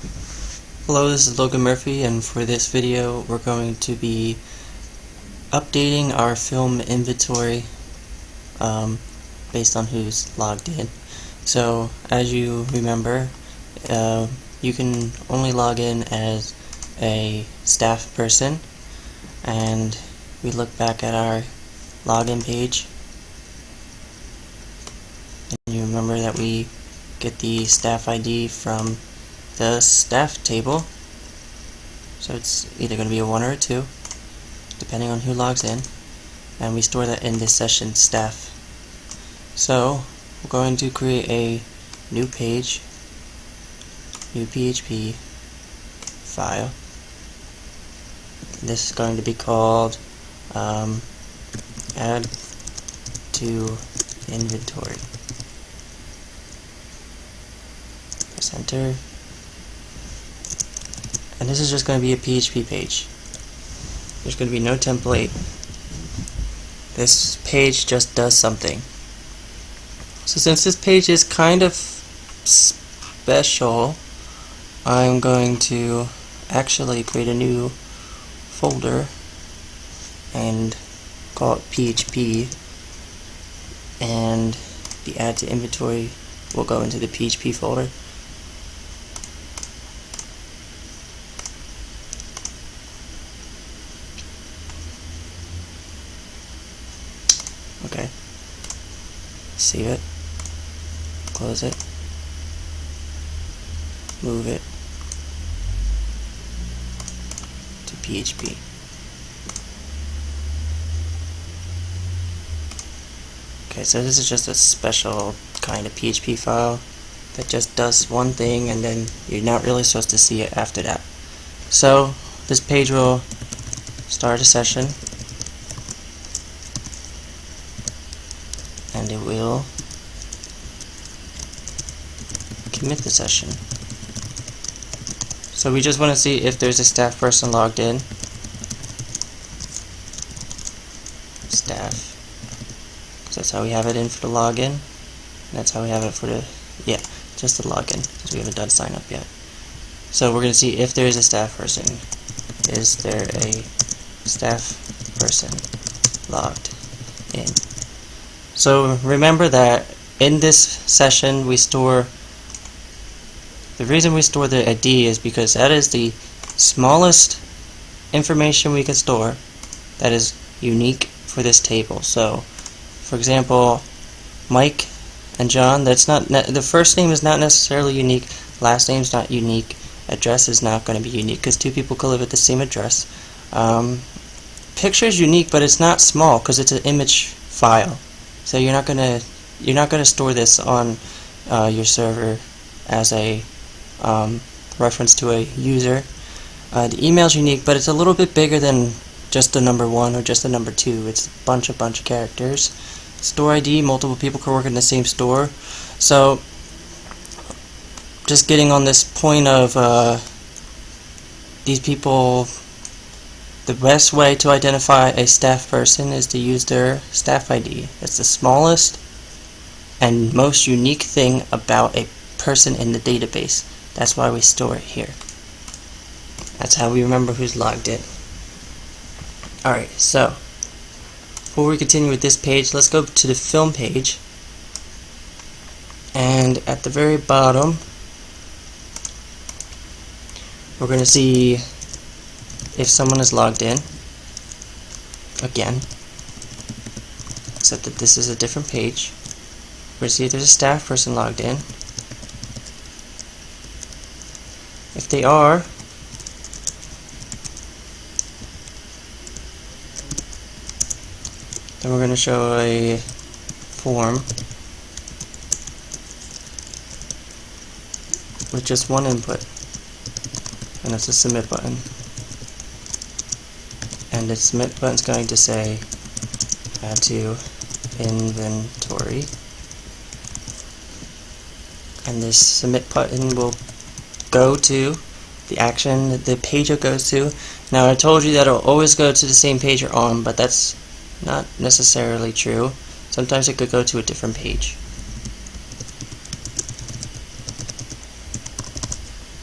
Hello, this is Logan Murphy, and for this video we're going to be updating our film inventory based on who's logged in. So as you remember, you can only log in as a staff person, and we look back at our login page and you remember that we get the staff ID from the staff table, so it's either going to be a 1 or a 2 depending on who logs in, and we store that in this session staff. So we're going to create a new page, new PHP file. This is going to be called add to inventory. Press enter. And this is just going to be a PHP page. There's going to be no template. This page just does something. So since this page is kind of special, I'm going to actually create a new folder and call it PHP, and the add to inventory will go into the PHP folder. Okay, save it, close it, move it to PHP. Okay, so this is just a special kind of PHP file that just does one thing, and then you're not really supposed to see it after that. So this page will start a session, and it will commit the session. So we just want to see if there's a staff person logged in. Staff, because that's how we have it in for the login, and that's how we have it for the, just the login, because we haven't done sign up yet. So we're going to see if there is a staff person. Is there a staff person logged in? So remember that in this session we store, the reason we store the ID is because that is the smallest information we can store that is unique for this table. So for example, Mike and John, that's not the first name is not necessarily unique, last name is not unique, address is not going to be unique because two people could live at the same address. Picture is unique, but it's not small because it's an image file. So you're not gonna store this on your server as a reference to a user. The email is unique, but it's a little bit bigger than just the number 1 or just the number 2. It's a bunch of characters. Store ID, multiple people can work in the same store. So just getting on this point of these people, the best way to identify a staff person is to use their staff ID. It's the smallest and most unique thing about a person in the database. That's why we store it here. That's how we remember who's logged in. Alright, so before we continue with this page, let's go to the film page, and at the very bottom we're going to see if someone is logged in again, except that this is a different page. We're going to see if there's a staff person logged in. If they are, then we're going to show a form with just one input, and it's a submit button. And the submit button is going to say add to inventory, and this submit button will go to the action that the page it goes to. Now I told you that it'll always go to the same page you're on, but that's not necessarily true. Sometimes it could go to a different page.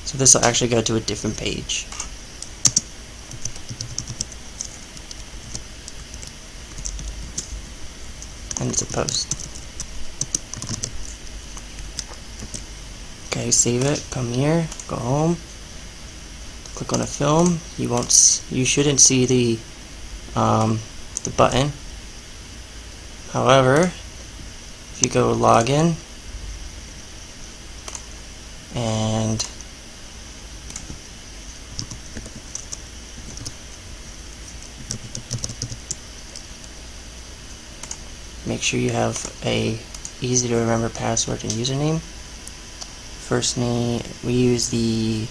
So this will actually go to a different page. And it's a post. Okay, save it, come here, go home, click on a film. You shouldn't see the button. However, if you go log in and make sure you have a easy to remember password and username. First name, we use the,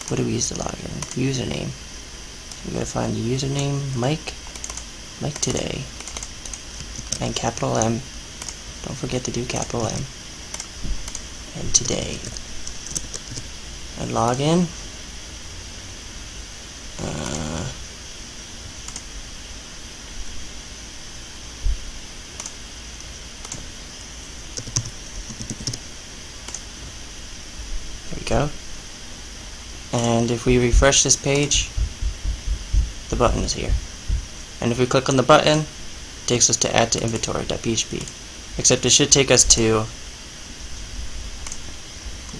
what do we use to log in? Username. So we gotta find the username, Mike today, and capital M. Don't forget to do capital M. And today. And log in. There we go. And if we refresh this page, the button is here. And if we click on the button, it takes us to add to inventory.php. Except it should take us to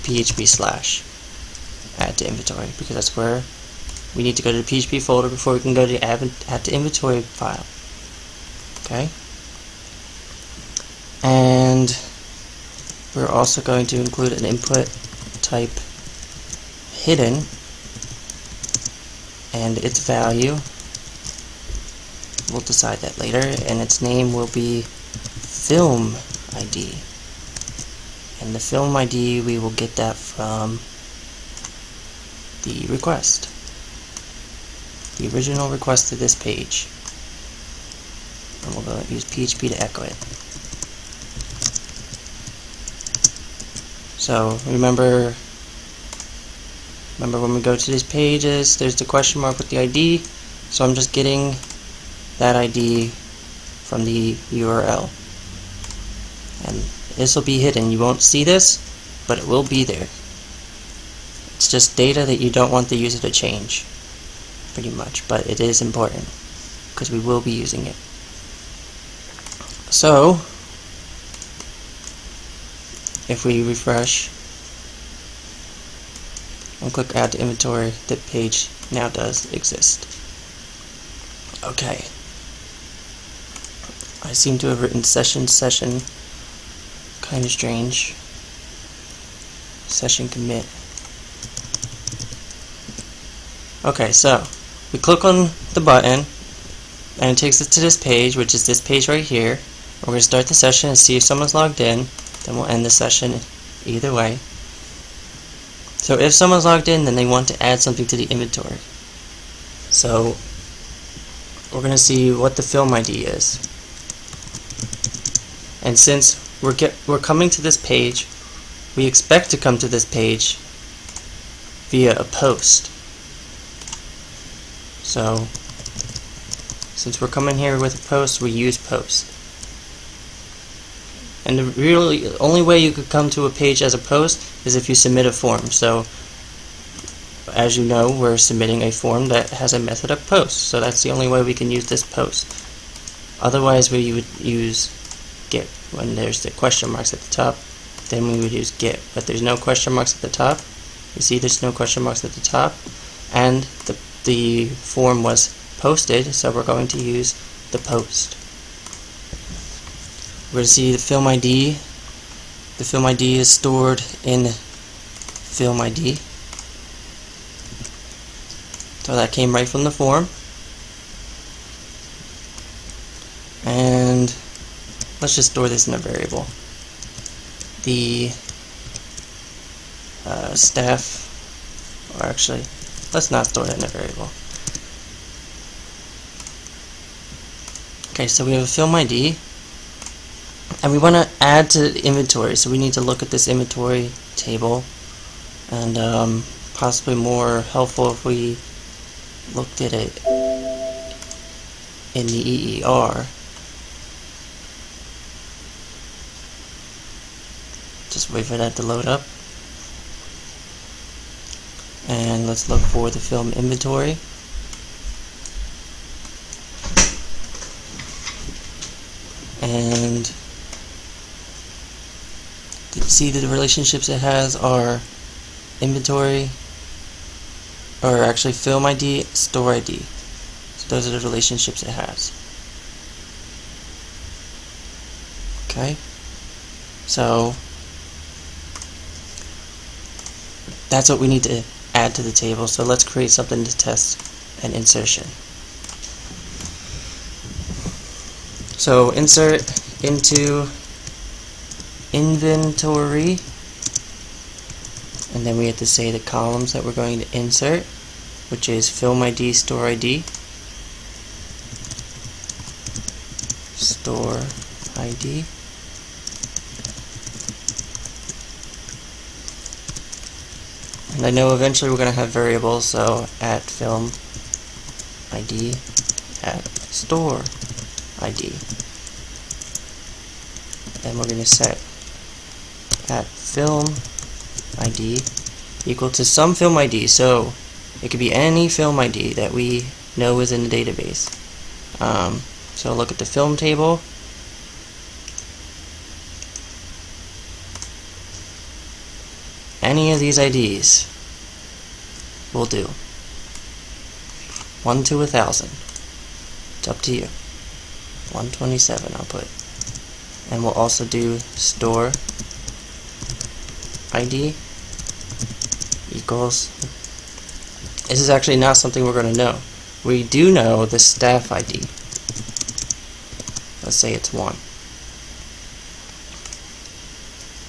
php/add to inventory, because that's where we need to go to the PHP folder before we can go to the add to inventory file. Okay? And we're also going to include an input type hidden, and its value, we'll decide that later, and its name will be film ID. And the film ID, we will get that from the request, the original request to this page, and we'll go use PHP to echo it. So remember when we go to these pages, there's the question mark with the ID, so I'm just getting that ID from the URL. And this will be hidden. You won't see this, but it will be there. It's just data that you don't want the user to change, pretty much, but it is important because we will be using it. So if we refresh and click add to inventory, the page now does exist. Okay. I seem to have written session, kind of strange. Session commit. Okay, so we click on the button and it takes us to this page, which is this page right here. We're going to start the session and see if someone's logged in, then we'll end the session either way. So if someone's logged in, then they want to add something to the inventory. So we're going to see what the film ID is. And since we're coming to this page, we expect to come to this page via a post. So since we're coming here with a post, we use post. And the only way you could come to a page as a post is if you submit a form. So as you know, we're submitting a form that has a method of post. So that's the only way we can use this post. Otherwise we would use get. When there's the question marks at the top, then we would use get. But there's no question marks at the top. You see there's no question marks at the top. And the form was posted, so we're going to use the post. We're going to see the film ID. The film ID is stored in film ID. So that came right from the form. And let's just store this in a variable. The staff, or actually, let's not store it in a variable. Okay, so we have a film ID, and we want to add to the inventory, so we need to look at this inventory table, and possibly more helpful if we looked at it in the EER. Just wait for that to load up. and let's look for the film inventory. And see the relationships it has are inventory, or actually film ID, store ID. So those are the relationships it has. Okay, so that's what we need to add to the table. So let's create something to test an insertion. So insert into inventory, and then we have to say the columns that we're going to insert, which is film ID, store ID, store ID, and I know eventually we're going to have variables, so at film ID, at store ID. Then we're going to set at film ID equal to some film ID, so it could be any film ID that we know is in the database. So look at the film table. Any of these IDs will do. 1 to 1,000. It's up to you. 127 I'll put. And we'll also do store ID equals, this is actually not something we're going to know. We do know the staff ID. Let's say it's 1.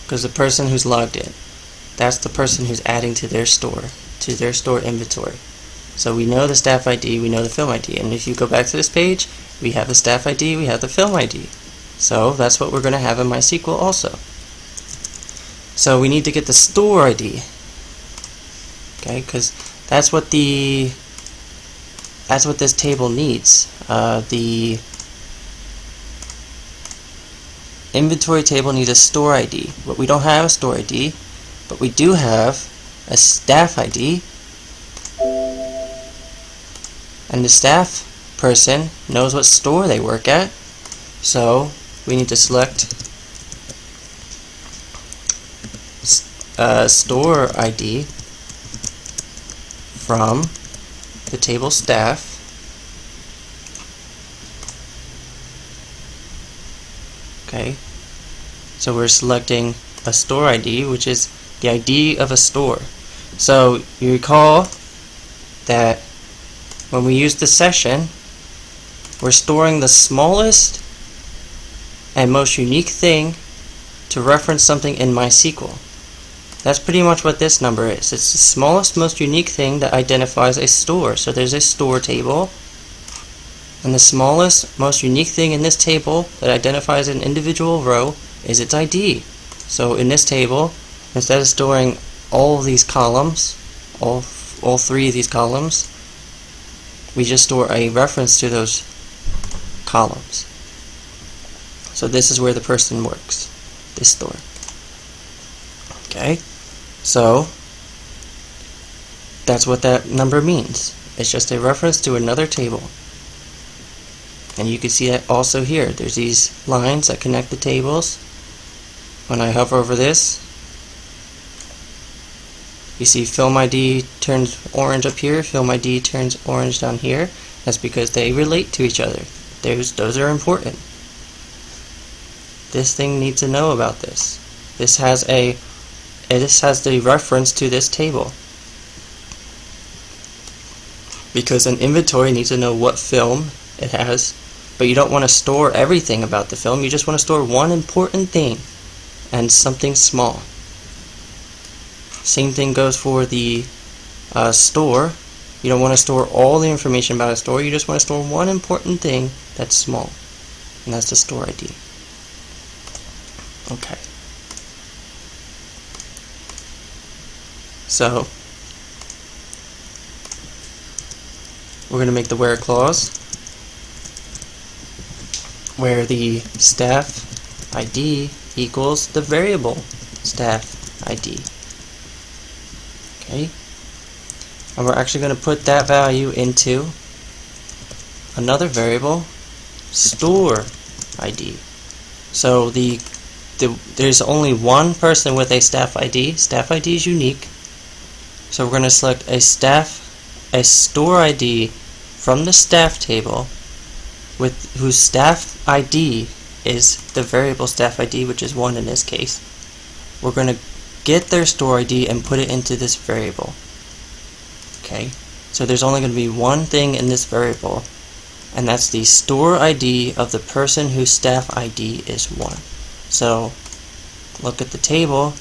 Because the person who's logged in, that's the person who's adding to their store inventory. So we know the staff ID, we know the film ID, and if you go back to this page, we have the staff ID, we have the film ID. So that's what we're going to have in MySQL also. So we need to get the store ID, okay? Because that's what this table needs. The inventory table needs a store ID, but we don't have a store ID, but we do have a staff ID, and the staff person knows what store they work at, so we need to select store ID from the table staff, okay, so we're selecting a store ID, which is the ID of a store. So you recall that when we use the session, we're storing the smallest and most unique thing to reference something in MySQL. That's pretty much what this number is. It's the smallest, most unique thing that identifies a store. So there's a store table, and the smallest, most unique thing in this table that identifies an individual row is its ID. So in this table, instead of storing all of these columns, all 3 of these columns, we just store a reference to those columns. So this is where the person works, this store. Okay, so that's what that number means. It's just a reference to another table. And you can see that also here. There's these lines that connect the tables. When I hover over this, you see film ID turns orange up here, film ID turns orange down here. That's because they relate to each other. Those are important. This thing needs to know about this. This has the reference to this table. Because an inventory needs to know what film it has, but you don't want to store everything about the film. You just want to store one important thing and something small. Same thing goes for the store. You don't want to store all the information about a store. You just want to store one important thing that's small, and that's the store ID. Okay. So we're going to make the where clause where the staff ID equals the variable staff ID. Okay. and we're actually going to put that value into another variable, store ID. So there's only one person with a staff ID. Staff ID is unique. So we're going to select a store ID from the staff table whose staff ID is the variable staff ID, which is 1 in this case. We're going to get their store ID and put it into this variable. Okay, so there's only going to be one thing in this variable, and that's the store ID of the person whose staff ID is 1. So look at the table.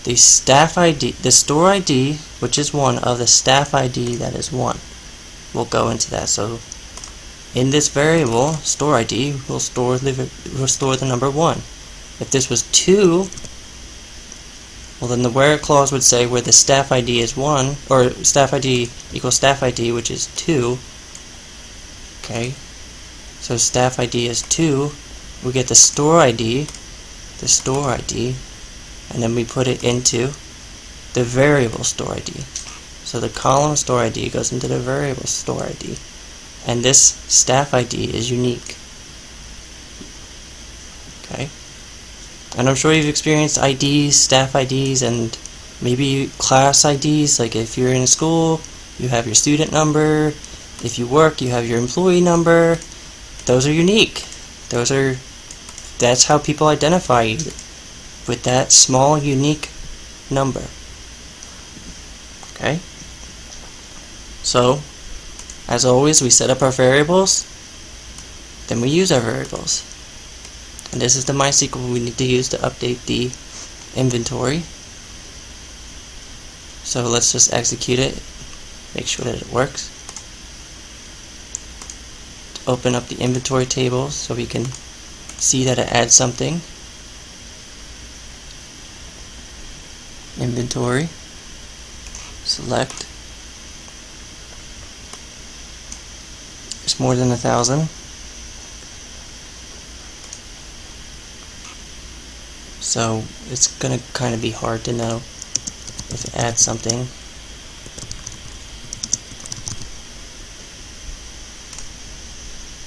The store ID, which is 1, of the staff ID that is 1, will go into that. So in this variable, store ID, we'll store the number 1. If this was 2, well, then the where clause would say where the staff ID is 1, or staff ID equals staff ID, which is 2. Okay, so staff ID is 2. We get the store ID, and then we put it into the variable store ID. So the column store ID goes into the variable store ID, and this staff ID is unique. Okay, and I'm sure you've experienced IDs, staff IDs, and maybe class IDs. Like if you're in school, you have your student number. If you work, you have your employee number. Those are unique. That's how people identify you, with that small unique number. Okay? So, as always, we set up our variables, then we use our variables. And this is the MySQL we need to use to update the inventory. So let's just execute it, make sure that it works. Open up the inventory table so we can see that it adds something. Inventory, select. It's more than 1,000. So it's gonna kind of be hard to know if it adds something.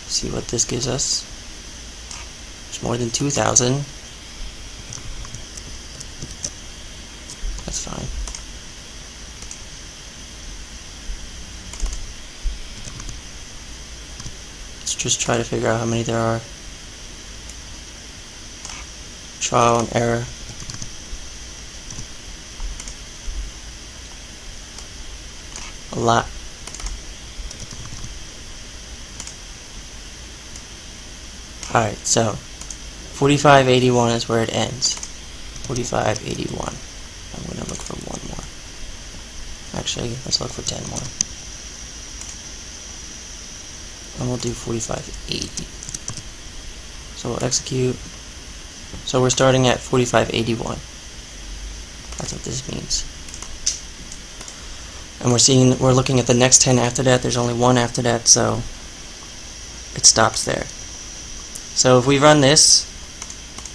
See what this gives us. It's more than 2,000. That's fine. Let's just try to figure out how many there are. Trial and error. A lot. Alright, so 4581 is where it ends. 4581. I'm going to look for one more. Actually, let's look for 10 more. And we'll do 4580. So we'll execute. So we're starting at 4581. That's what this means. And we're looking at the next 10 after that. There's only one after that, so it stops there. So if we run this,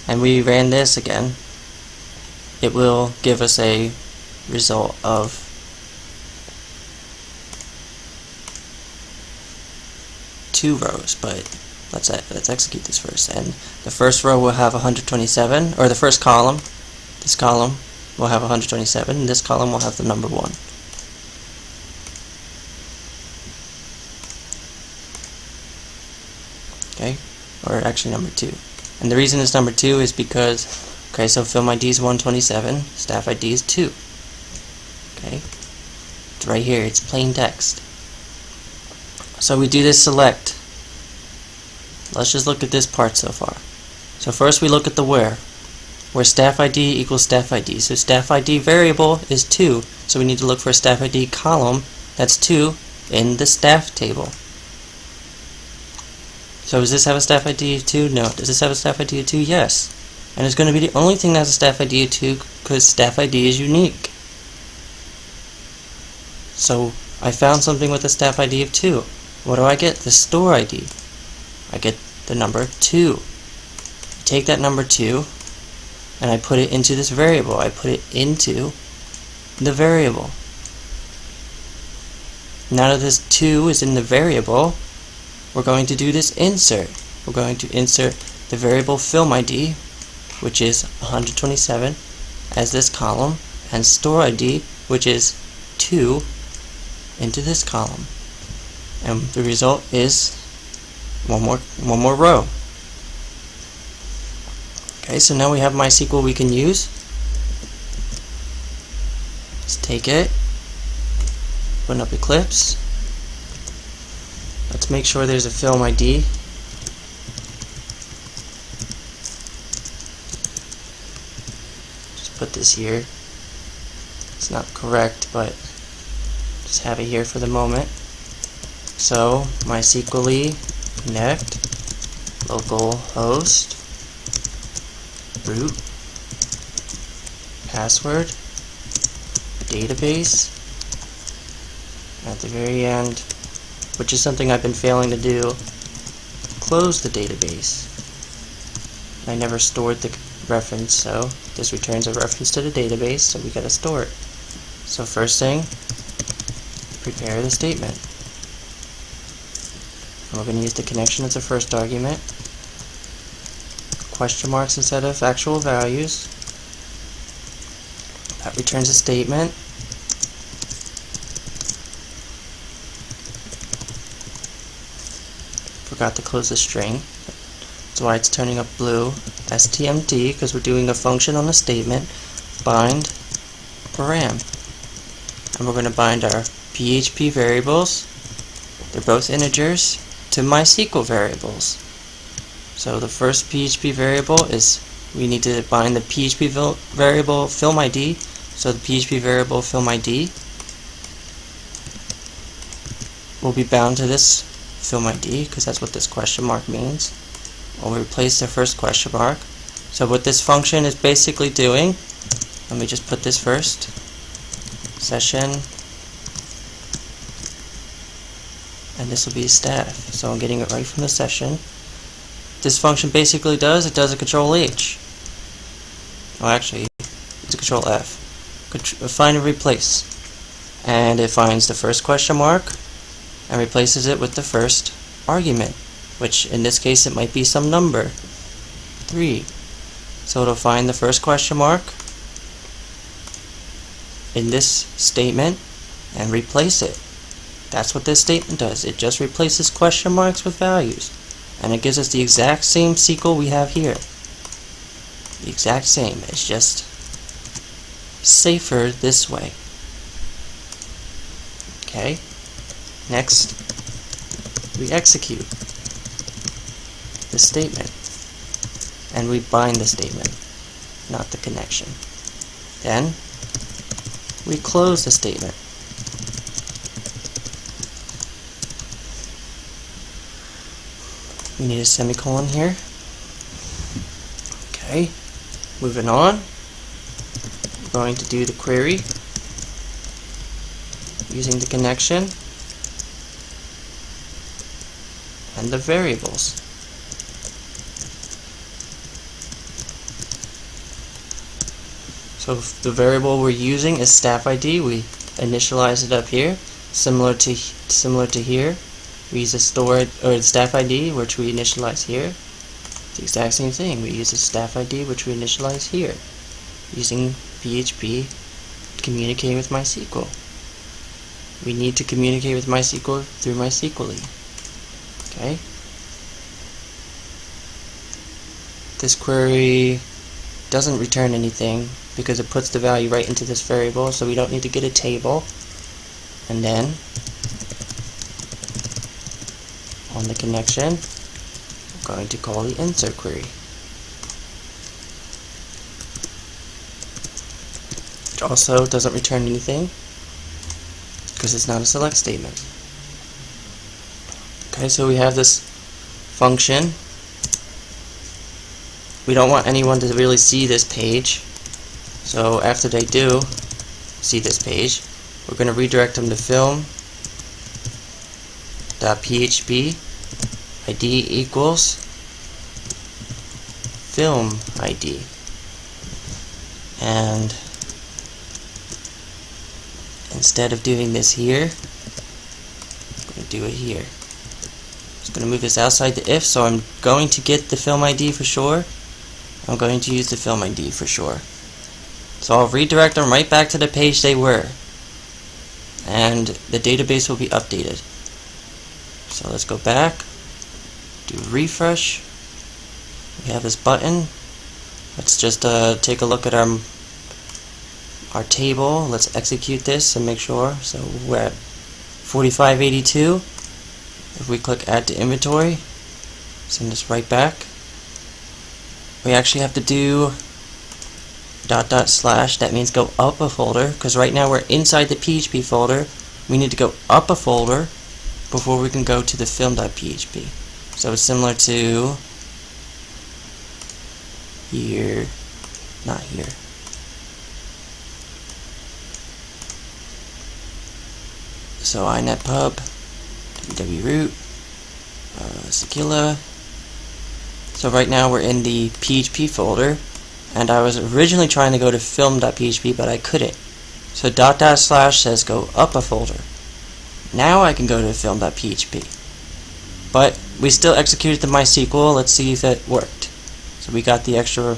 and we ran this again, it will give us a result of 2 rows, but let's execute this first. And the first row will have 127, or the first column, this column will have 127, and this column will have the number 1. Okay, or actually number 2. And the reason it's number 2 is because, okay, so film ID is 127, staff ID is 2. Okay, it's right here, it's plain text. So we do this select. Let's just look at this part so far. So first we look at the where staff ID equals staff ID. So staff ID variable is 2, so we need to look for a staff ID column that's 2 in the staff table. So does this have a staff ID of 2? No. Does this have a staff ID of 2? Yes. And it's going to be the only thing that has a staff ID of 2 because staff ID is unique. So I found something with a staff ID of 2. What do I get? The store ID. I get the number 2. I take that number 2 and I put it into this variable. I put it into the variable. Now that this 2 is in the variable, we're going to do this insert. We're going to insert the variable film ID, which is 127, as this column, and store ID, which is 2, into this column. And the result is one more row. Okay, so now we have MySQL we can use. Let's take it, open up Eclipse. Let's make sure there's a film ID. Just put this here. It's not correct, but just have it here for the moment. So MySQL connect localhost root password database at the very end, which is something I've been failing to do. Close the database. I never stored the reference, so this returns a reference to the database, so we gotta store it. So first thing, prepare the statement. And we're going to use the connection as the first argument. Question marks instead of actual values. That returns a statement. Forgot to close the string. That's why it's turning up blue. STMD, because we're doing a function on a statement. Bind param. And we're going to bind our PHP variables. They're both integers, to MySQL variables. So the first PHP variable is, we need to bind the PHP variable film ID. So the PHP variable film ID will be bound to this film ID, because that's what this question mark means. We'll replace the first question mark. So what this function is basically doing, let me just put this first, session, and this will be staff. So I'm getting it right from the session. This function basically does a control H. Oh, actually, it's a control F. Find and replace. And it finds the first question mark and replaces it with the first argument, which in this case it might be some number, 3. So it'll find the first question mark in this statement and replace it. That's what this statement does. It just replaces question marks with values. And it gives us the exact same SQL we have here. The exact same. It's just safer this way. Okay. Next, we execute the statement. And we bind the statement, not the connection. Then, we close the statement. We need a semicolon here. Okay, moving on. We're going to do the query using the connection and the variables. So the variable we're using is staff ID. We initialize it up here, similar to here. We use a stored or the staff ID, which we initialize here. It's the exact same thing. We use a staff ID, which we initialize here, using PHP to communicate with MySQL. We need to communicate with MySQL through MySQL. Okay. This query doesn't return anything because it puts the value right into this variable, so we don't need to get a table. And then on the connection, we're going to call the insert query, which also doesn't return anything because it's not a select statement. Okay, so we have this function. We don't want anyone to really see this page, so after they do see this page, we're going to redirect them to film.php ID equals film ID, and instead of doing this here, do it here. Just going to move this outside the if, so I'm going to get the film ID for sure. I'm going to use the film ID for sure. So I'll redirect them right back to the page they were, and the database will be updated. So let's go back, do refresh. We have this button. Let's just take a look at our table. Let's execute this and make sure. So we're at 4582. If we click add to inventory, send this right back. We actually have to do ... that means go up a folder, because right now we're inside the PHP folder. We need to go up a folder before we can go to the film.php. So it's similar to here, not here. So inetpub, wroot, Sequila. So right now we're in the PHP folder, and I was originally trying to go to film.php, but I couldn't. So ... says go up a folder. Now I can go to film.php. But we still executed the MySQL. Let's see if that worked. So we got the extra,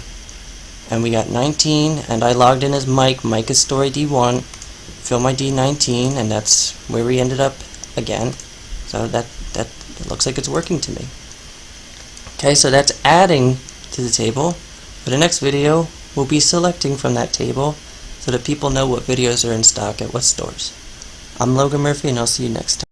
and we got 19, and I logged in as Mike. Mike is story D1, film ID 19, and that's where we ended up again. So that looks like it's working to me. Okay, so that's adding to the table. For the next video, we'll be selecting from that table so that people know what videos are in stock at what stores. I'm Logan Murphy, and I'll see you next time.